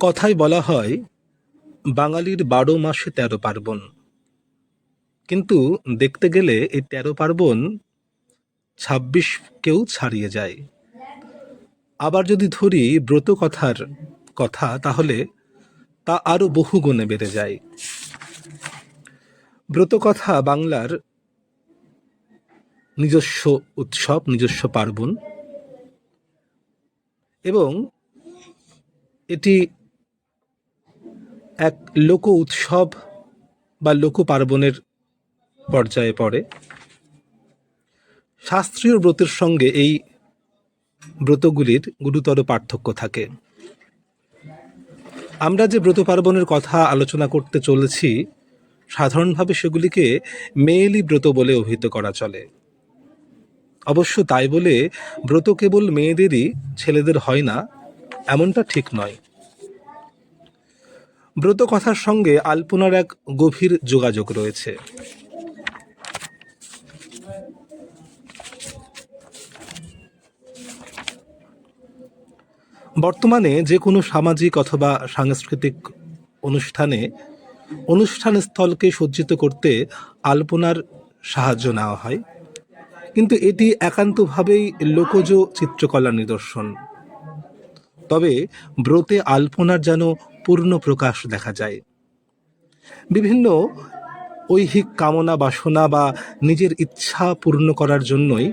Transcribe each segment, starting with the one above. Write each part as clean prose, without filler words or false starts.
কথায় বলা হয় বাঙালির ১২ মাসে ১৩ পার্বণ। কিন্তু দেখতে গেলে এই ১৩ পার্বণ ২৬কেও ছাড়িয়ে যায়। আবার যদি ধরি ব্রত কথার কথা, তাহলে তা আরো বহু গুণে বেড়ে যায়। ব্রত কথা বাংলার নিজস্ব উৎসব, নিজস্ব পার্বণ, এবং এটি এক লোক উৎসব বা লোক পার্বণের পর্যায়ে পড়ে। শাস্ত্রীয় ব্রতের সঙ্গে এই ব্রতগুলির গুরুতর পার্থক্য থাকে। আমরা যে ব্রত পার্বণের কথা আলোচনা করতে চলেছি, সাধারণভাবে সেগুলিকে মেয়েলি ব্রত বলে অভিহিত করা চলে। অবশ্য তাই বলে ব্রত কেবল মেয়েদেরই, ছেলেদের হয় না, এমনটা ঠিক নয়। ব্রত কথার সঙ্গে আলপনার এক গভীর যোগাযোগ রয়েছে। বর্তমানে যে কোনো সামাজিক অথবা সাংস্কৃতিক অনুষ্ঠান স্থলকে সজ্জিত করতে আলপনার সাহায্য নেওয়া হয়, কিন্তু এটি একান্তভাবেই লোকজ চিত্রকলার নিদর্শন। তবে ব্রতে আলপনার যেন পূর্ণ প্রকাশ দেখা যায়। বিভিন্ন ঐহিক কামনা বাসনা বা নিজের ইচ্ছা পূর্ণ করার জন্যই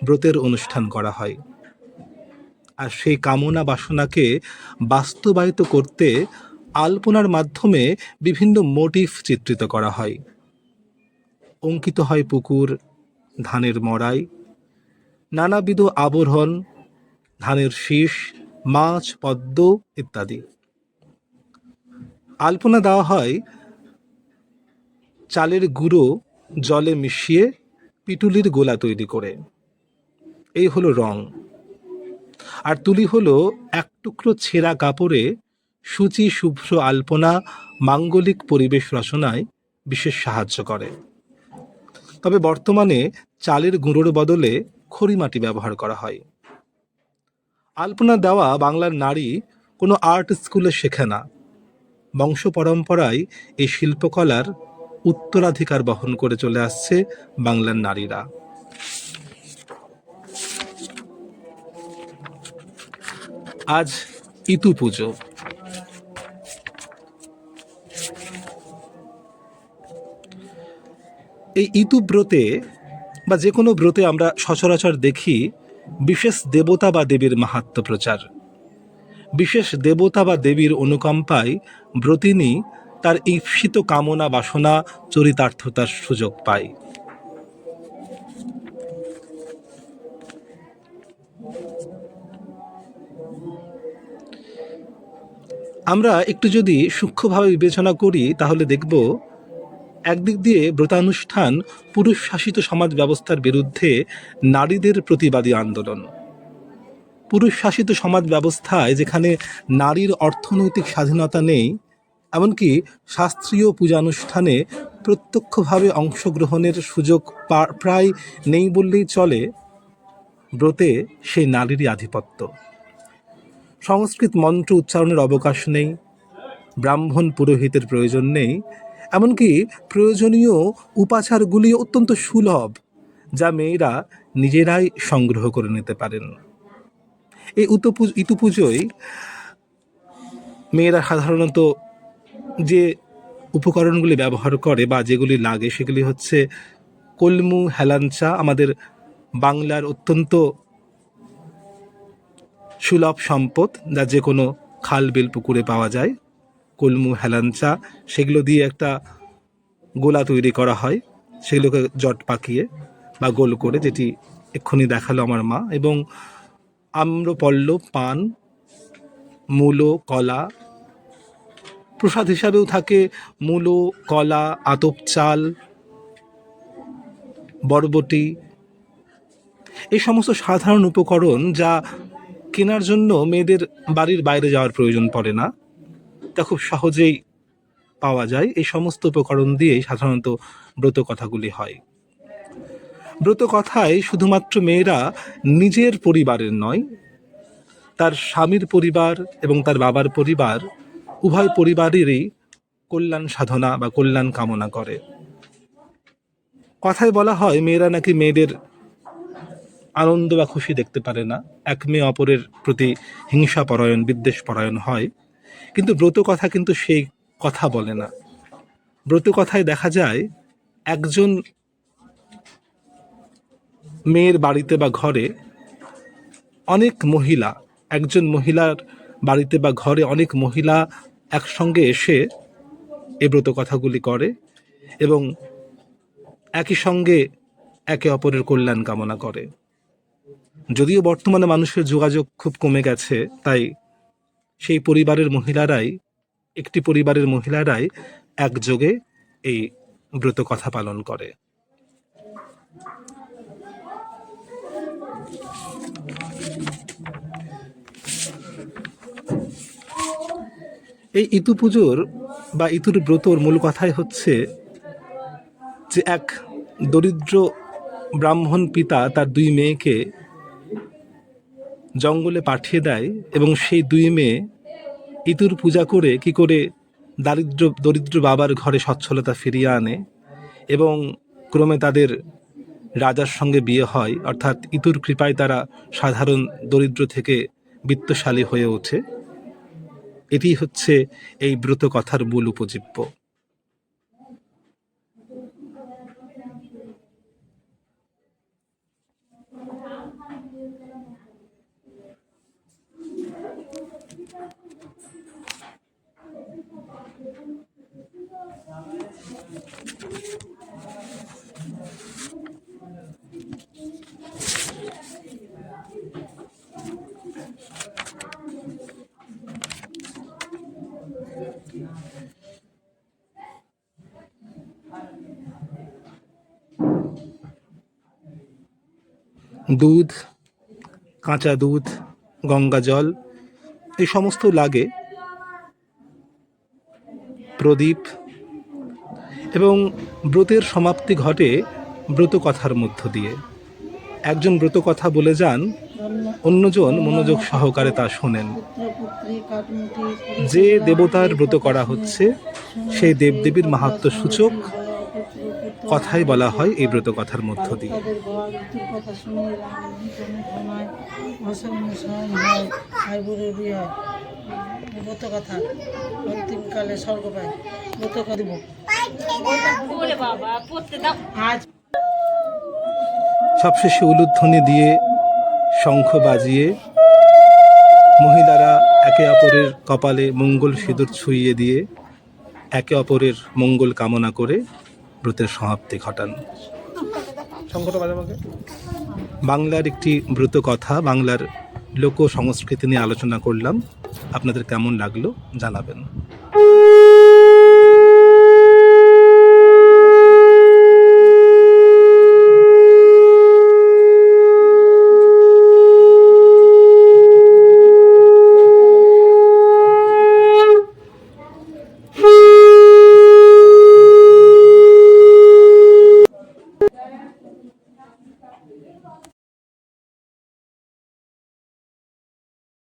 ব্রতের অনুষ্ঠান করা হয়। আর সেই কামনা বাসনাকে বাস্তবায়িত করতে আলপনার মাধ্যমে বিভিন্ন মোটিভ চিত্রিত করা হয়। অঙ্কিত হয় পুকুর, ধানের মড়াই, নানাবিধ আবরণ, ধানের শীষ, মাছ, পদ্ম ইত্যাদি। আলপনা দেওয়া হয় চালের গুঁড়ো জলে মিশিয়ে পিটুলির গোলা তৈরি করে। এই হলো রং। আর তুলি হলো এক টুকরো ছেঁড়া কাপড়ে সূচি শুভ্র আলপনা মাঙ্গলিক পরিবেশ রচনায় বিশেষ সাহায্য করে। তবে বর্তমানে চালের গুঁড়োর বদলে খড়িমাটি ব্যবহার করা হয়। আলপনা দেওয়া বাংলার নারী কোনো আর্ট স্কুলে শেখে না। বংশ পরম্পরায় এই শিল্পকলার উত্তরাধিকার বহন করে চলে আসছে বাংলার নারীরা। আজ ইতু পুজো। এই ইতু ব্রতে বা যে কোনো ব্রতে আমরা সচরাচর দেখি বিশেষ দেবতা বা দেবীর মাহাত্ম্য প্রচার। বিশেষ দেবতা বা দেবীর অনুকম্পায় ব্রতিনী তার ঈপ্সিত কামনা বাসনা চরিতার্থতার সুযোগ পায়। আমরা একটু যদি সূক্ষ্মভাবে বিবেচনা করি, তাহলে দেখব একদিক দিয়ে ব্রতানুষ্ঠান পুরুষ শাসিত সমাজ ব্যবস্থার বিরুদ্ধে নারীদের প্রতিবাদী আন্দোলন। পুরুষ শাসিত সমাজ ব্যবস্থায় যেখানে নারীর অর্থনৈতিক স্বাধীনতা নেই, এমনকি শাস্ত্রীয় পূজানুষ্ঠানে প্রত্যক্ষভাবে অংশগ্রহণের সুযোগ প্রায় নেই বললেই চলে, ব্রতে সেই নারীরই আধিপত্য। সংস্কৃত মন্ত্র উচ্চারণের অবকাশ নেই, ব্রাহ্মণ পুরোহিতের প্রয়োজন নেই, এমনকি প্রয়োজনীয় উপাচারগুলি অত্যন্ত সুলভ, যা মেয়েরা নিজেরাই সংগ্রহ করে নিতে পারেন। এই ইতু পুজোয় মেয়েরা সাধারণত যে উপকরণগুলি ব্যবহার করে বা যেগুলি লাগে সেগুলি হচ্ছে কলমু, হেলাঞ্চা, আমাদের বাংলার অত্যন্ত সুলভ সম্পদ, যা যে কোনো খাল বিল পুকুরে পাওয়া যায়। কলমু, হেলাঞ্চা, সেগুলো দিয়ে একটা গোলা তৈরি করা হয়, সেগুলোকে জট পাকিয়ে বা গোল করে, যেটি এক্ষুনি দেখালো আমার মা, এবং আম্রপল্লব, পান, মূলো, কলা। প্রসাদ হিসাবেও থাকে মূলো, কলা, আতপ চাল, বরবটি। এই সমস্ত সাধারণ উপকরণ যা কেনার জন্য মেয়েদের বাড়ির বাইরে যাওয়ার প্রয়োজন পড়ে না, তা খুব সহজেই পাওয়া যায়। এই সমস্ত উপকরণ দিয়েই সাধারণত ব্রত কথাগুলি হয়। ব্রত কথায় শুধুমাত্র মেয়েরা নিজের পরিবারের নয়, তার স্বামীর পরিবার এবং তার বাবার পরিবার উভয় পরিবারেরই কল্যাণ সাধনা বা কল্যাণ কামনা করে। কথায় বলা হয় মেয়েরা নাকি মেয়েদের আনন্দ বা খুশি দেখতে পারে না, এক মেয়ে অপরের প্রতি হিংসা পরায়ণ, বিদ্বেষ পরায়ণ হয়। কিন্তু ব্রত কথা কিন্তু সেই কথা বলে না। ব্রত কথায় দেখা যায় একজন মেয়ের বাড়িতে বা ঘরে অনেক মহিলা, একজন মহিলার বাড়িতে বা ঘরে অনেক মহিলা একসঙ্গে এসে এই ব্রত কথাগুলি করে এবং একই সঙ্গে একে অপরের কল্যাণ কামনা করে। যদিও বর্তমানে মানুষের যোগাযোগ খুব কমে গেছে, তাই সেই পরিবারের মহিলারাই, একটি পরিবারের মহিলারাই একযোগে এই ব্রত কথা পালন করে। এই ইতু পুজোর বা ইতুর ব্রতর মূল কথাই হচ্ছে যে এক দরিদ্র ব্রাহ্মণ পিতা তার দুই মেয়েকে জঙ্গলে পাঠিয়ে দেয় এবং সেই দুই মেয়ে ইতুর পূজা করে কি করে দরিদ্র বাবার ঘরে সচ্ছলতা ফিরিয়ে আনে এবং ক্রমে তাদের রাজার সঙ্গে বিয়ে হয়, অর্থাৎ ইতুর কৃপায় তারা সাধারণ দরিদ্র থেকে বিত্তশালী হয়ে ওঠে। এটি হচ্ছে এই ব্রত কথার মূল উপজীব্য। দুধ, কাঁচা দুধ, গঙ্গা জল এই সমস্ত লাগে, প্রদীপ, এবং ব্রতের সমাপ্তি ঘটে ব্রত কথার মধ্য দিয়ে। একজন ব্রত কথা বলে যান, অন্যজন মনোযোগ সহকারে তা শোনেন। যে দেবতার ব্রত করা হচ্ছে সেই দেবদেবীর মাহাত্ম্য সূচক কথাই বলা হয় এই ব্রত কথার মধ্য দিয়ে। সবশেষে উলুধ্বনি দিয়ে, শঙ্খ বাজিয়ে মহিলারা একে অপরের কপালে মঙ্গল সিঁদুর ছুঁইয়ে দিয়ে একে অপরের মঙ্গল কামনা করে ব্রতের সমাপ্তি ঘটান। বাংলার একটি ব্রত কথা, বাংলার লোক সংস্কৃতি নিয়ে আলোচনা করলাম। আপনাদের কেমন লাগলো জানাবেন।